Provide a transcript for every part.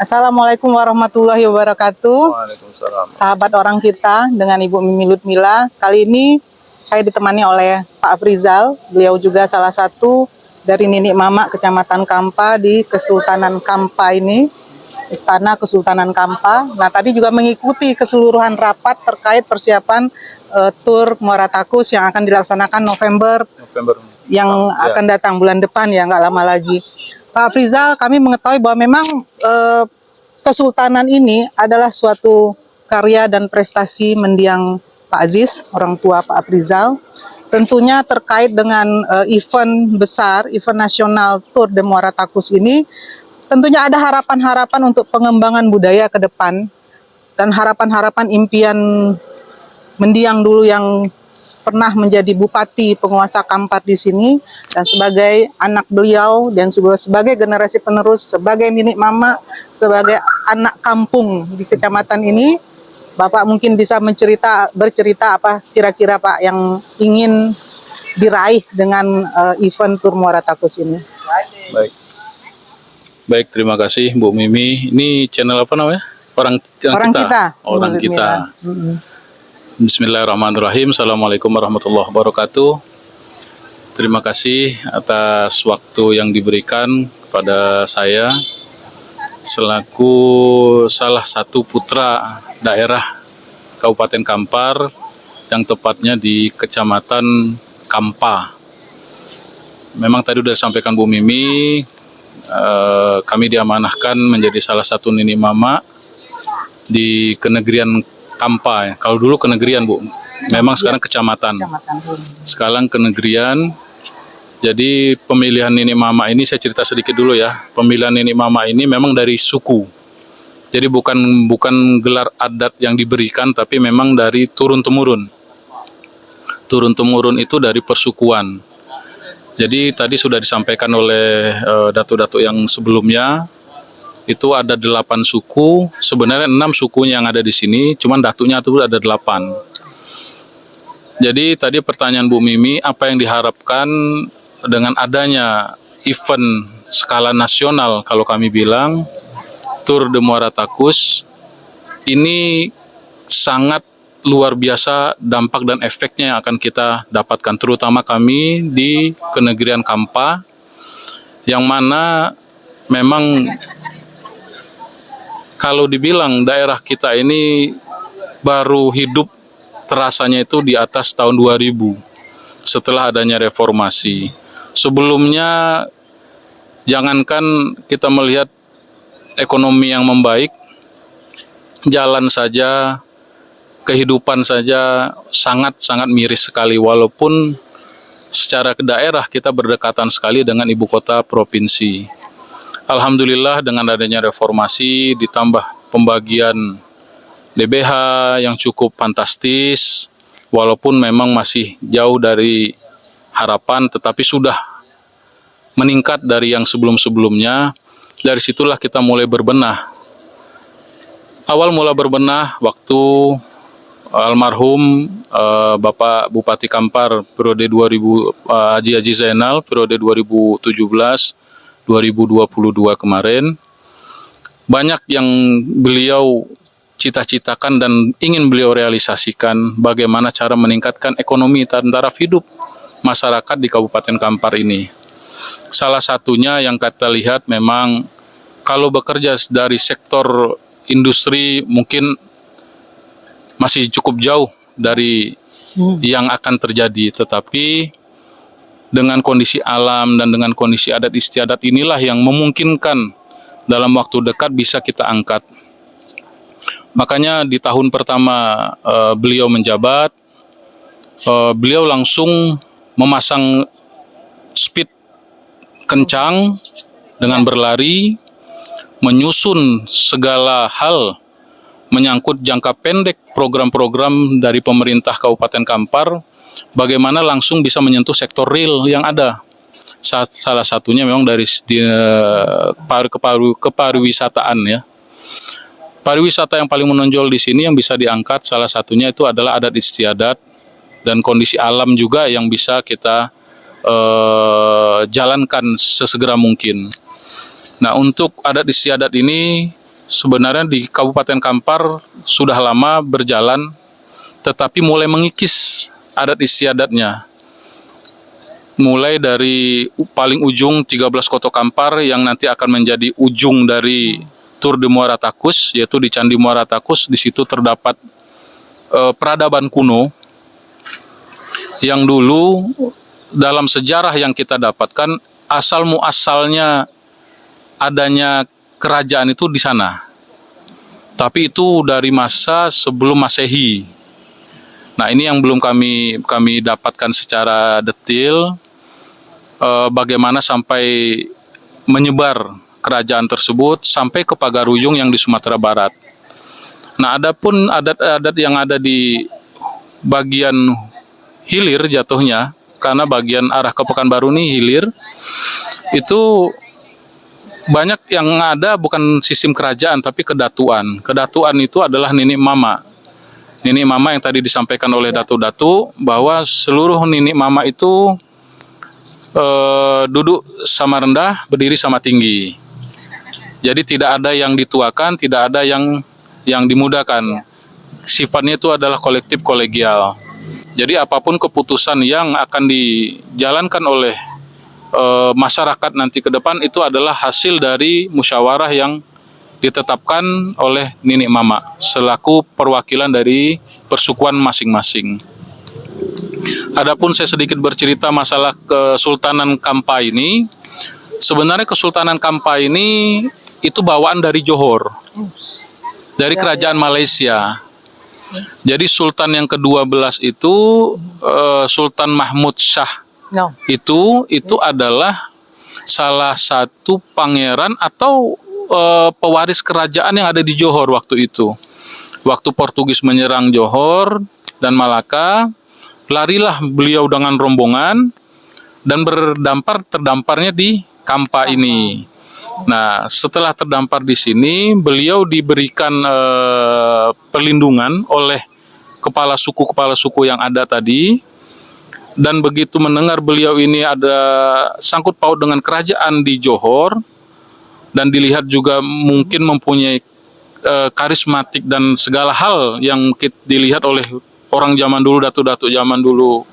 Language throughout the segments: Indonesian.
Assalamualaikum warahmatullahi wabarakatuh. Waalaikumsalam. Sahabat orang kita dengan Ibu Mimi Lutmila. Kali ini saya ditemani oleh Pak Afrizal. Beliau juga salah satu dari Nini Mama Kecamatan Kampa di Kesultanan Kampa ini, Istana Kesultanan Kampa. Nah, tadi juga mengikuti keseluruhan rapat terkait persiapan tur Muara Takus yang akan dilaksanakan November yang akan datang bulan depan, ya nggak lama lagi. Pak Afrizal, kami mengetahui bahwa memang Kesultanan ini adalah suatu karya dan prestasi mendiang Pak Aziz, orang tua Pak Afrizal. Tentunya terkait dengan event besar, event nasional Tour de Muara Takus ini, tentunya ada harapan-harapan untuk pengembangan budaya ke depan dan harapan-harapan impian mendiang dulu yang pernah menjadi bupati penguasa Kampar di sini, dan sebagai anak beliau dan sebagai generasi penerus, sebagai Nini Mama, sebagai anak kampung di kecamatan ini, Bapak mungkin bisa bercerita apa kira-kira Pak yang ingin diraih dengan event Tur Muara Takus ini. Baik, terima kasih Bu Mimi. Ini channel apa namanya? Orang kita. Bismillahirrahmanirrahim. Assalamualaikum warahmatullahi wabarakatuh. Terima kasih atas waktu yang diberikan kepada saya selaku salah satu putra daerah Kabupaten Kampar, yang tepatnya di Kecamatan Kampa. Memang tadi sudah disampaikan Bu Mimi, kami diamanahkan menjadi salah satu Nini Mama di Kenegrian Kampa, ya. Kalau dulu kenegrian Bu, memang sekarang kecamatan. Sekarang kenegrian. Jadi pemilihan Nini Mama ini, saya cerita sedikit dulu ya. Pemilihan Nini Mama ini memang dari suku. Jadi bukan gelar adat yang diberikan, tapi memang dari turun temurun. Turun temurun itu dari persukuan. Jadi tadi sudah disampaikan oleh datuk-datuk yang sebelumnya. Itu ada 8 suku, sebenarnya 6 sukunya yang ada di sini, cuman datunya itu ada 8. Jadi tadi pertanyaan Bu Mimi, apa yang diharapkan dengan adanya event skala nasional, kalau kami bilang, Tour de Muara Takus, ini sangat luar biasa dampak dan efeknya yang akan kita dapatkan, terutama kami di Kenegrian Kampa, yang mana memang kalau dibilang daerah kita ini baru hidup terasanya itu di atas tahun 2000 setelah adanya reformasi. Sebelumnya jangankan kita melihat ekonomi yang membaik, jalan saja, kehidupan saja sangat-sangat miris sekali, walaupun secara ke daerah kita berdekatan sekali dengan ibu kota provinsi. Alhamdulillah dengan adanya reformasi ditambah pembagian DBH yang cukup fantastis, walaupun memang masih jauh dari harapan, tetapi sudah meningkat dari yang sebelum-sebelumnya. Dari situlah kita mulai berbenah. Awal mula berbenah waktu almarhum Bapak Bupati Kampar periode 2000, Haji Zainal periode 2017-2022 kemarin, banyak yang beliau cita-citakan dan ingin beliau realisasikan, bagaimana cara meningkatkan ekonomi dan taraf hidup masyarakat di Kabupaten Kampar ini. Salah satunya yang kita lihat memang kalau bekerja dari sektor industri mungkin masih cukup jauh dari yang akan terjadi, tetapi dengan kondisi alam dan dengan kondisi adat istiadat inilah yang memungkinkan dalam waktu dekat bisa kita angkat. Makanya di tahun pertama beliau menjabat, beliau langsung memasang speed kencang dengan berlari, menyusun segala hal menyangkut jangka pendek program-program dari pemerintah Kabupaten Kampar, bagaimana langsung bisa menyentuh sektor real yang ada. Salah satunya memang dari kepariwisataan, ya. Pariwisata yang paling menonjol di sini yang bisa diangkat salah satunya itu adalah adat istiadat dan kondisi alam juga yang bisa kita jalankan sesegera mungkin. Nah, untuk adat istiadat ini sebenarnya di Kabupaten Kampar sudah lama berjalan, tetapi mulai mengikis adat istiadatnya. Mulai dari paling ujung 13 Koto Kampar yang nanti akan menjadi ujung dari Tour de Muara Takus, yaitu di Candi Muara Takus. Di situ terdapat peradaban kuno yang dulu dalam sejarah yang kita dapatkan asal muasalnya adanya kerajaan itu di sana. Tapi itu dari masa sebelum Masehi. Nah, ini yang belum kami dapatkan secara detail, bagaimana sampai menyebar kerajaan tersebut sampai ke Pagaruyung yang di Sumatera Barat. Nah, adapun adat-adat yang ada di bagian hilir jatuhnya, karena bagian arah ke Pekanbaru ini hilir, itu banyak yang ada bukan sistem kerajaan tapi kedatuan. Kedatuan itu adalah Nini Mama. Nini Mama yang tadi disampaikan oleh Datu-Datu bahwa seluruh Nini Mama itu duduk sama rendah, berdiri sama tinggi. Jadi tidak ada yang dituakan, tidak ada yang dimudahkan. Sifatnya itu adalah kolektif kolegial. Jadi apapun keputusan yang akan dijalankan oleh masyarakat nanti ke depan itu adalah hasil dari musyawarah yang ditetapkan oleh Nini Mama selaku perwakilan dari persukuan masing-masing. Adapun saya sedikit bercerita masalah Kesultanan Kampa ini. Sebenarnya Kesultanan Kampa ini itu bawaan dari Johor, dari kerajaan Malaysia. Jadi Sultan yang ke-12 itu Sultan Mahmud Shah. Itu adalah salah satu pangeran atau pewaris kerajaan yang ada di Johor waktu itu. Waktu Portugis menyerang Johor dan Malaka, larilah beliau dengan rombongan dan terdamparnya di Kampa ini. Nah, setelah terdampar di sini, beliau diberikan perlindungan oleh kepala suku yang ada tadi. Dan begitu mendengar beliau ini ada sangkut paut dengan kerajaan di Johor, dan dilihat juga mungkin mempunyai karismatik dan segala hal yang dilihat oleh orang zaman dulu, Datu-Datu zaman dulu,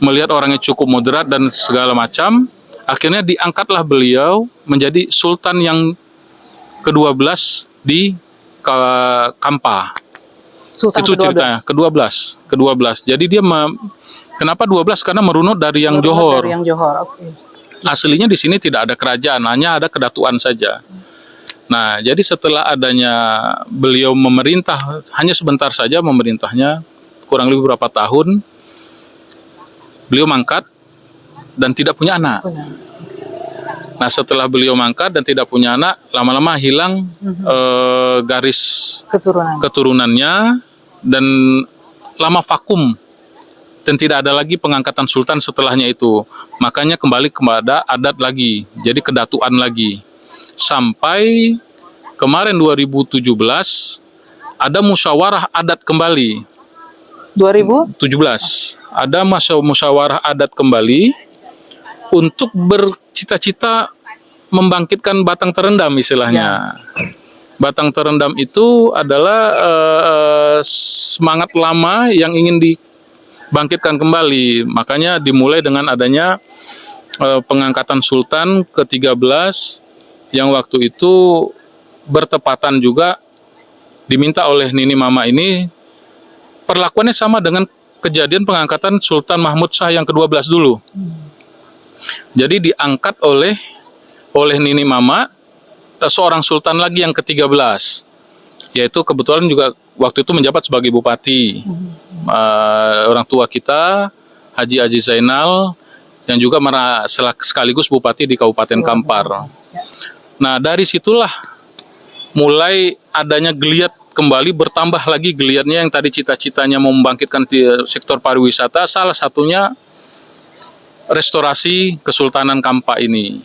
melihat orangnya cukup moderat dan segala macam. Akhirnya diangkatlah beliau menjadi Sultan yang ke-12 di Kampa. Sultan Itu ceritanya, ke-12. Jadi dia kenapa 12? Karena merunut dari yang Johor. Dari yang Johor, oke. Aslinya di sini tidak ada kerajaan, hanya ada kedatuan saja. Nah, jadi setelah adanya beliau memerintah, hanya sebentar saja memerintahnya, kurang lebih beberapa tahun, beliau mangkat dan tidak punya anak. Nah, setelah beliau mangkat dan tidak punya anak, lama-lama hilang garis keturunannya dan lama vakum dan tidak ada lagi pengangkatan sultan setelahnya itu. Makanya kembali kepada adat lagi, jadi kedatuan lagi. Sampai kemarin 2017 ada musyawarah adat kembali. 2017 ada musyawarah adat kembali untuk bercita-cita membangkitkan batang terendam istilahnya. Batang terendam itu adalah semangat lama yang ingin dibangkitkan kembali. Makanya dimulai dengan adanya pengangkatan Sultan ke-13 yang waktu itu bertepatan juga diminta oleh Nini Mama ini. Perlakuannya sama dengan kejadian pengangkatan Sultan Mahmud Shah yang ke-12 dulu. Jadi diangkat oleh Nini Mama seorang sultan lagi yang ke-13, yaitu kebetulan juga waktu itu menjabat sebagai bupati. Orang tua kita Haji Zainal yang juga sekaligus bupati di Kabupaten Kampar. Nah, dari situlah mulai adanya geliat kembali, bertambah lagi geliatnya yang tadi cita-citanya membangkitkan sektor pariwisata, salah satunya restorasi Kesultanan Kampa ini.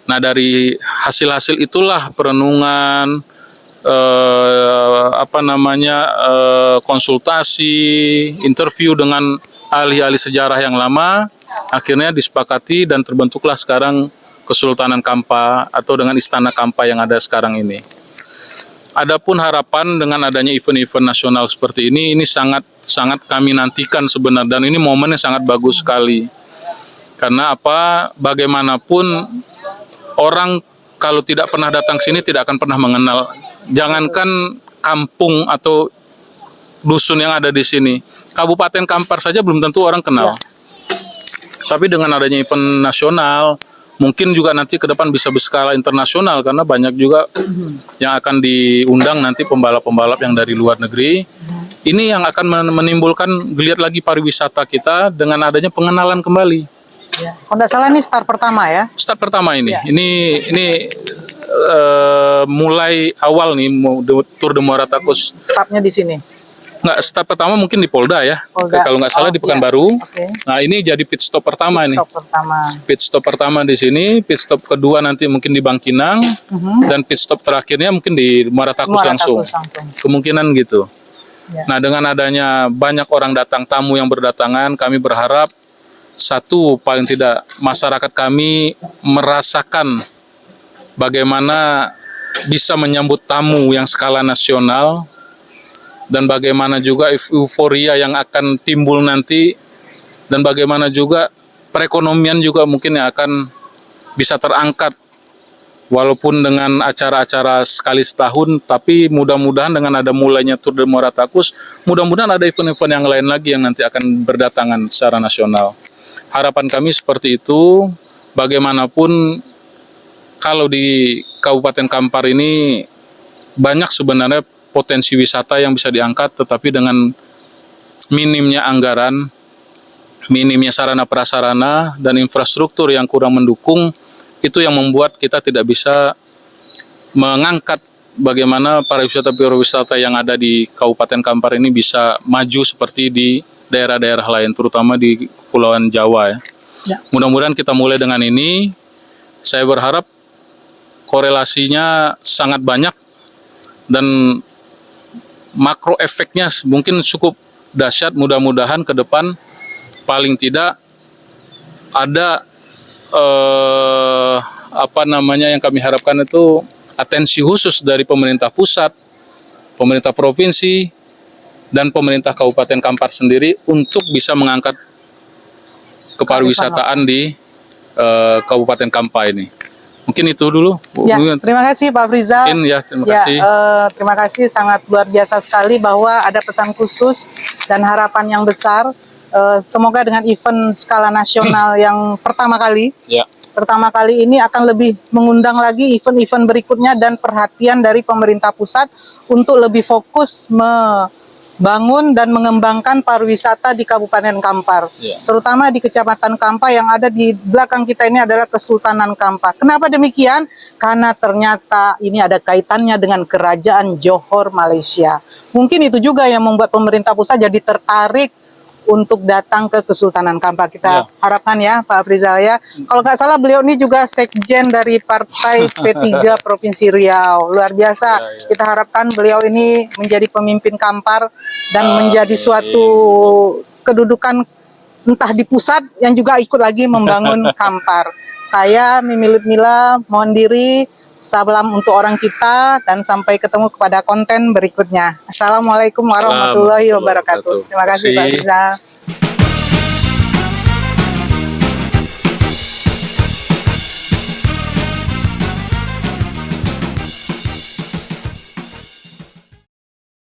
Nah, dari hasil-hasil itulah perenungan, konsultasi, interview dengan ahli-ahli sejarah yang lama, akhirnya disepakati dan terbentuklah sekarang Kesultanan Kampa atau dengan Istana Kampa yang ada sekarang ini. Adapun harapan dengan adanya event-event nasional seperti ini sangat sangat kami nantikan sebenarnya, dan ini momen yang sangat bagus sekali. Karena apa? Bagaimanapun orang kalau tidak pernah datang sini tidak akan pernah mengenal. Jangankan kampung atau dusun yang ada di sini, Kabupaten Kampar saja belum tentu orang kenal. Tapi dengan adanya event nasional, mungkin juga nanti ke depan bisa berskala internasional, karena banyak juga yang akan diundang nanti pembalap-pembalap yang dari luar negeri. Ini yang akan menimbulkan geliat lagi pariwisata kita dengan adanya pengenalan kembali. Ya. Kalau nggak salah ini start pertama ya? Start pertama ini. Ya. Ini mulai awal nih Tour de Muara Takus. Startnya di sini. Nggak, start pertama mungkin di Polda ya. Polda. Kalau nggak salah di Pekanbaru. Okay. Nah, ini jadi pit stop pertama nih. Pit stop pertama di sini, pit stop kedua nanti mungkin di Bangkinang, dan pit stop terakhirnya mungkin di Muara Takus langsung. Kemungkinan gitu. Ya. Nah, dengan adanya banyak orang datang, tamu yang berdatangan, kami berharap satu, paling tidak masyarakat kami merasakan bagaimana bisa menyambut tamu yang skala nasional, dan bagaimana juga euforia yang akan timbul nanti, dan bagaimana juga perekonomian juga mungkin yang akan bisa terangkat walaupun dengan acara-acara sekali setahun, tapi mudah-mudahan dengan ada mulainya Tour de Muara Takus, mudah-mudahan ada event-event yang lain lagi yang nanti akan berdatangan secara nasional. Harapan kami seperti itu. Bagaimanapun kalau di Kabupaten Kampar ini banyak sebenarnya potensi wisata yang bisa diangkat, tetapi dengan minimnya anggaran, minimnya sarana prasarana, dan infrastruktur yang kurang mendukung, itu yang membuat kita tidak bisa mengangkat bagaimana pariwisata yang ada di Kabupaten Kampar ini bisa maju seperti di daerah-daerah lain, terutama di Kepulauan Jawa ya. Ya. Mudah-mudahan kita mulai dengan ini. Saya berharap korelasinya sangat banyak dan makro efeknya mungkin cukup dahsyat. Mudah-mudahan ke depan paling tidak ada yang kami harapkan itu atensi khusus dari pemerintah pusat, pemerintah provinsi, dan pemerintah Kabupaten Kampar sendiri untuk bisa mengangkat kepariwisataan di Kabupaten Kampar ini. Mungkin itu dulu. Ya, terima kasih Pak Frizal. Terima kasih. Terima kasih, sangat luar biasa sekali bahwa ada pesan khusus dan harapan yang besar. Semoga dengan event skala nasional yang pertama kali ini akan lebih mengundang lagi event-event berikutnya, dan perhatian dari pemerintah pusat untuk lebih fokus membangun dan mengembangkan pariwisata di Kabupaten Kampar, terutama di Kecamatan Kampa yang ada di belakang kita ini adalah Kesultanan Kampa. Kenapa demikian? Karena ternyata ini ada kaitannya dengan Kerajaan Johor Malaysia. Mungkin itu juga yang membuat pemerintah pusat jadi tertarik untuk datang ke Kesultanan Kampa. Kita harapkan ya Pak Frizal ya. Kalau nggak salah beliau ini juga sekjen dari Partai P3 Provinsi Riau. Luar biasa. Kita harapkan beliau ini menjadi pemimpin Kampar dan menjadi suatu kedudukan entah di pusat yang juga ikut lagi membangun Kampar. Saya Mimi Lutmila mohon diri. Salam untuk orang kita, dan sampai ketemu kepada konten berikutnya. Assalamualaikum warahmatullahi wabarakatuh. Terima kasih Pak Rizal.